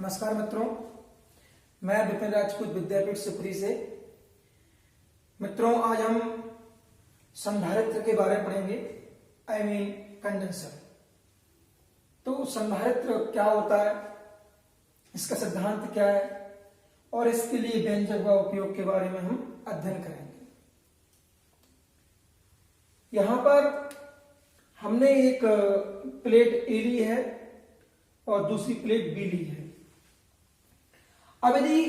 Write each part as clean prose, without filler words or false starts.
नमस्कार मित्रों, मैं विपिन राजपूत विद्यापीठ सुपरी से। मित्रों, आज हम संधारित्र के बारे में पढ़ेंगे, कंडेंसर। तो संधारित्र क्या होता है, इसका सिद्धांत क्या है और इसके लिए व्यंजक व उपयोग के बारे में हम अध्ययन करेंगे। यहां पर हमने एक प्लेट ए ली है और दूसरी प्लेट बी ली है। अब यदि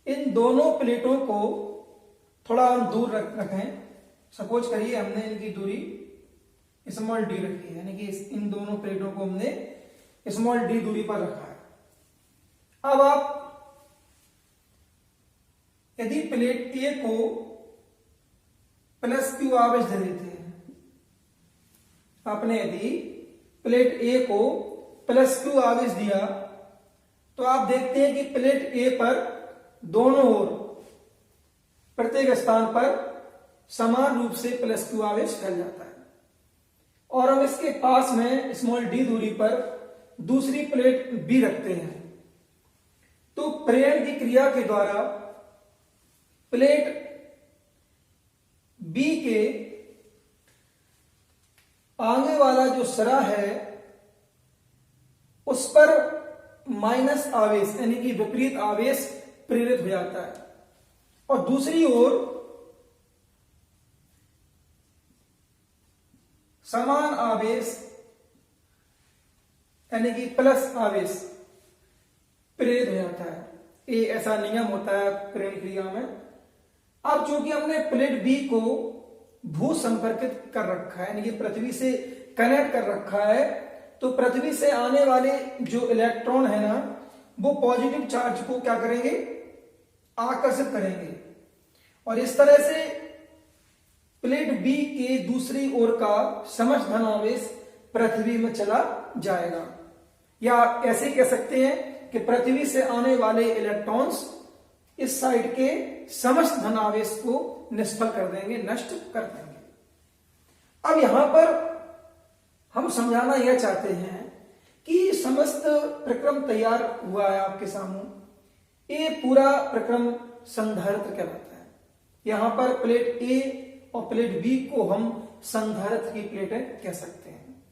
इन दोनों प्लेटों को थोड़ा हम दूर रखें, सपोज करिए हमने इनकी दूरी स्मॉल डी रखी है, यानी कि इन दोनों प्लेटों को हमने स्मॉल डी दूरी पर रखा है। अब आप यदि प्लेट ए को प्लस क्यू आवेश दे देते हैं, आपने यदि प्लेट ए को प्लस क्यू आवेश दिया तो आप देखते हैं कि प्लेट ए पर दोनों ओर प्रत्येक स्थान पर समान रूप से प्लस क्यू आवेश फैल जाता है। और हम इसके पास में स्मॉल डी दूरी पर दूसरी प्लेट बी रखते हैं, तो प्रेरण की क्रिया के द्वारा प्लेट बी के आगे वाला जो सिरा है उस पर माइनस आवेश यानी कि विपरीत आवेश प्रेरित हो जाता है, और दूसरी ओर समान आवेश यानी कि प्लस आवेश प्रेरित हो जाता है। ये ऐसा नियम होता है प्रेरण क्रिया में। अब चूंकि हमने प्लेट बी को भू संपर्कित कर रखा है, यानी कि पृथ्वी से कनेक्ट कर रखा है, तो पृथ्वी से आने वाले जो इलेक्ट्रॉन है ना, वो पॉजिटिव चार्ज को क्या करेंगे, आकर्षित करेंगे, और इस तरह से प्लेट बी के दूसरी ओर का समस्त धन आवेश पृथ्वी में चला जाएगा। या ऐसे कह सकते हैं कि पृथ्वी से आने वाले इलेक्ट्रॉन्स इस साइड के समस्त धन आवेश को निष्फल कर देंगे, नष्ट कर देंगे। अब यहां पर हम समझाना यह चाहते हैं कि समस्त प्रक्रम तैयार हुआ है आपके सामने। ये पूरा प्रक्रम संधारित्र कहलाता है। यहां पर प्लेट ए और प्लेट बी को हम संधारित्र की प्लेटें कह सकते हैं,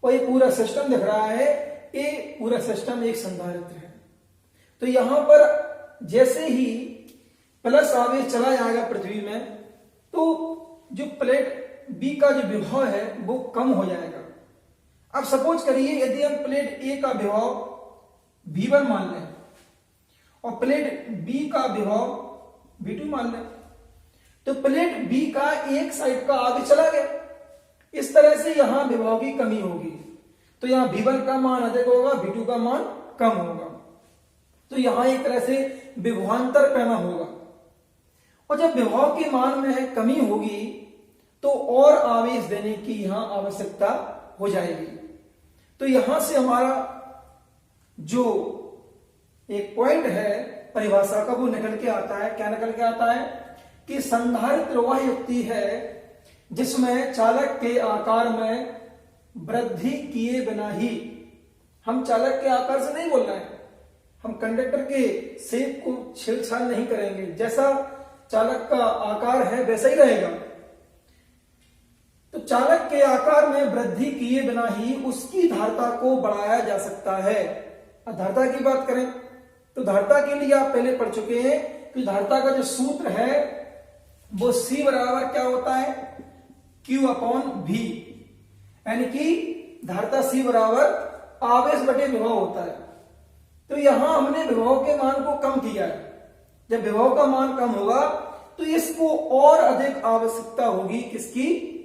और ये पूरा सिस्टम दिख रहा है, ये पूरा सिस्टम एक संधारित्र है। तो यहां पर जैसे ही प्लस आवेश चला जाएगा पृथ्वी में, तो जो प्लेट बी का जो विभव है वो कम हो जाएगा। अब सपोज करिए यदि हम प्लेट ए का विभव V1 मान लें और प्लेट बी का विभव V2 मान लें, तो प्लेट बी का एक साइड का आगे चला गया। इस तरह से यहां विभव की कमी होगी, तो यहां V1 का मान अधिक होगा, V2 का मान कम होगा, तो यहां एक तरह से विभवांतर पैदा होगा। और जब विभव के मान में कमी होगी तो और आवेश देने की यहां आवश्यकता हो जाएगी। तो यहां से हमारा जो एक पॉइंट है परिभाषा का वो निकल के आता है। क्या निकल के आता है कि संधारित्र वह युक्ति है जिसमें चालक के आकार में वृद्धि किए बिना ही, हम चालक के आकार से नहीं बोल रहे हैं, हम कंडक्टर के शेप को छेड़छाड़ नहीं करेंगे, जैसा चालक का आकार है वैसा ही रहेगा। तो चालक के आकार में वृद्धि किए बिना ही उसकी धारता को बढ़ाया जा सकता है। धारता की बात करें तो धारता के लिए आप पहले पढ़ चुके हैं कि धारता का जो सूत्र है वो C बराबर क्या होता है, Q/V, यानी कि धारता C बराबर आवेश बटे विभव होता है। तो यहां हमने विभव के मान को कम किया है। जब विभव का मान कम होगा तो इसको और अधिक आवश्यकता होगी, किसकी,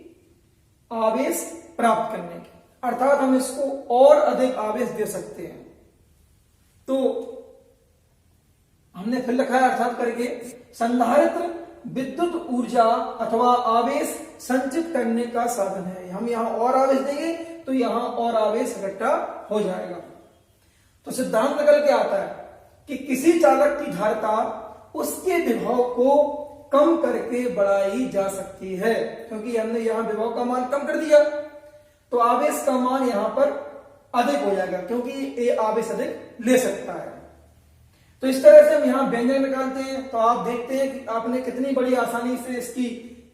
आवेश प्राप्त करने की, अर्थात हम इसको और अधिक आवेश दे सकते हैं। तो हमने फिर लिखा है अर्थात करके, संधारित्र विद्युत ऊर्जा अथवा आवेश संचित करने का साधन है। हम यहां और आवेश देंगे तो यहां और आवेश इकट्ठा हो जाएगा। तो सिद्धांत निकल के आता है कि किसी चालक की धारता उसके विभव को कम करके बढ़ाई जा सकती है, क्योंकि हमने यहां विभव का मान कम कर दिया तो आवेश का मान यहां पर अधिक हो जाएगा, क्योंकि ये आवेश अधिक ले सकता है। तो इस तरह से हम यहाँ व्यंजक निकालते हैं। तो आप देखते हैं कि आपने कितनी बड़ी आसानी से इसकी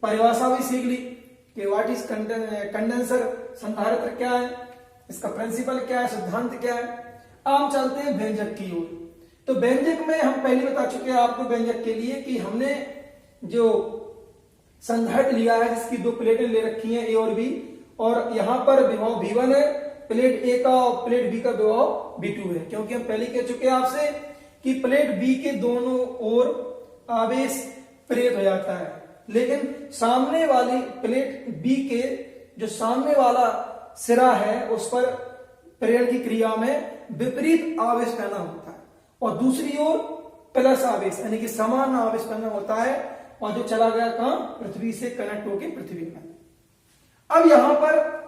परिभाषा भी सीख ली कि व्हाट इज कंडेंसर, संधारित्र क्या है, इसका प्रिंसिपल क्या है, सिद्धांत क्या है। अब हम चलते हैं व्यंजक की ओर। तो व्यंजक में हम पहले बता चुके हैं आपको व्यंजक के लिए कि हमने जो संधारित्र लिया है जिसकी दो प्लेटें ले रखी हैं, ए और बी, और यहां पर विभव V1 है, प्लेट ए का और प्लेट बी का विभव V2 है। क्योंकि हम पहले कह चुके हैं आपसे कि प्लेट बी के दोनों ओर आवेश प्रेरित हो जाता है, लेकिन सामने वाली प्लेट बी के जो सामने वाला सिरा है उस पर प्रेरण की क्रिया में विपरीत आवेश पैदा होता है, और दूसरी ओर प्लस आवेश यानी कि समान आवेश पैदा होता है, और जो चला गया कहां, पृथ्वी से कनेक्ट होकर पृथ्वी में। अब यहां पर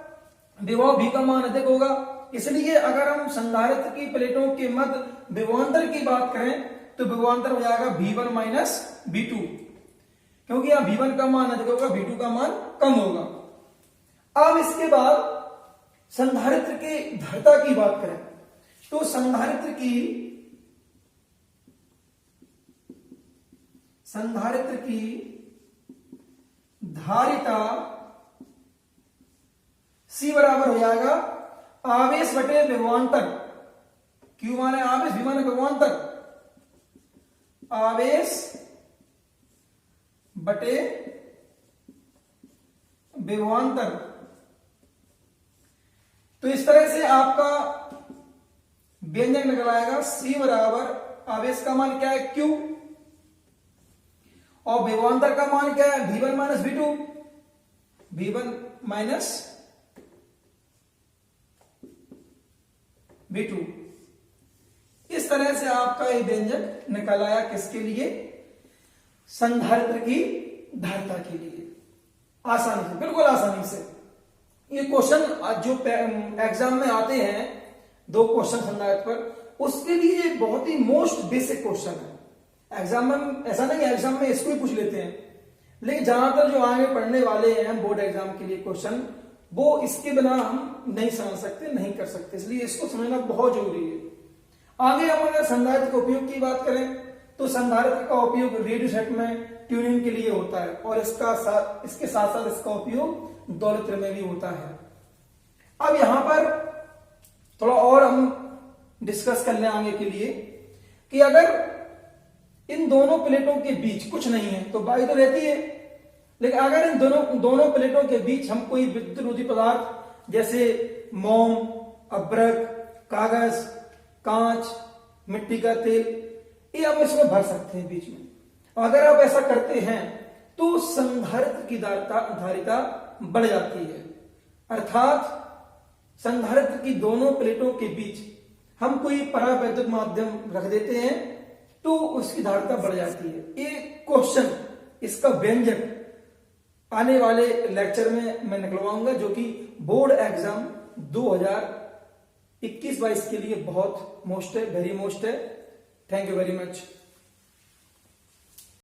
विभव V का मान अधिक होगा, इसलिए अगर हम संधारित्र की प्लेटों के मध्य विभवांतर की बात करें तो विभवांतर हो जाएगा V1 माइनस V2, क्योंकि यहां V1 का मान अधिक होगा, V2 का मान कम होगा। अब इसके बाद संधारित्र के धारिता की बात करें तो संधारित्र की धारिता C बराबर हो जाएगा आवेश बटे विभवांतर। Q माने आवेश, V माने विभवांतर, आवेश बटे विभवांतर। तो इस तरह से आपका व्यंजक निकल आएगा C बराबर आवेश का मान क्या है Q, और विभवांतर का मान क्या है V1 minus V2, V1 minus V2। इस तरह से आपका ये व्यंजक निकल आया, किसके लिए, संधारित्र की धारिता के लिए। आसानी से, बिल्कुल आसानी से। ये क्वेश्चन जो एग्जाम में आते हैं, दो क्वेश्चन संधारित्र पर, उसके लिए बहुत ही मोस्ट बेसिक क्वेश्चन है। एग्जाम में ऐसा नहीं, एग्जाम में इसको ही पूछ लेते हैं, लेकिन ज्यादातर जो आगे पढ़ने वाले हैं बोर्ड एग्जाम के लिए क्वेश्चन, वो इसके बिना हम नहीं समझ सकते, नहीं कर सकते, इसलिए इसको समझना बहुत जरूरी है। आगे हम अगर संधारित्र के उपयोग की बात करें तो संधारित्र का उपयोग रेडियो सेट में ट्यूनिंग के लिए होता है, और इसके साथ साथ इसका उपयोग दौलत्र में भी होता है। अब यहां पर थोड़ा और हम डिस्कस कर लें आगे के लिए कि अगर इन दोनों प्लेटों के बीच कुछ नहीं है तो वायु तो रहती है, लेकिन अगर इन दोनों प्लेटों के बीच हम कोई विद्युत पदार्थ जैसे मोम, अभ्रक, कागज, कांच, मिट्टी का तेल, ये हम इसमें भर सकते हैं बीच में। अगर आप ऐसा करते हैं तो संधारित्र की धारिता बढ़ जाती है, अर्थात संधारित्र की दोनों प्लेटों के बीच हम कोई परावैद्युत माध्यम रख देते हैं तो उसकी धारिता बढ़ जाती है। ये क्वेश्चन, इसका व्यंजक आने वाले लेक्चर में मैं निकलवाऊंगा, जो कि बोर्ड एग्जाम 2021-22 के लिए बहुत मोस्ट है, वेरी मोस्ट है। Thank you very much.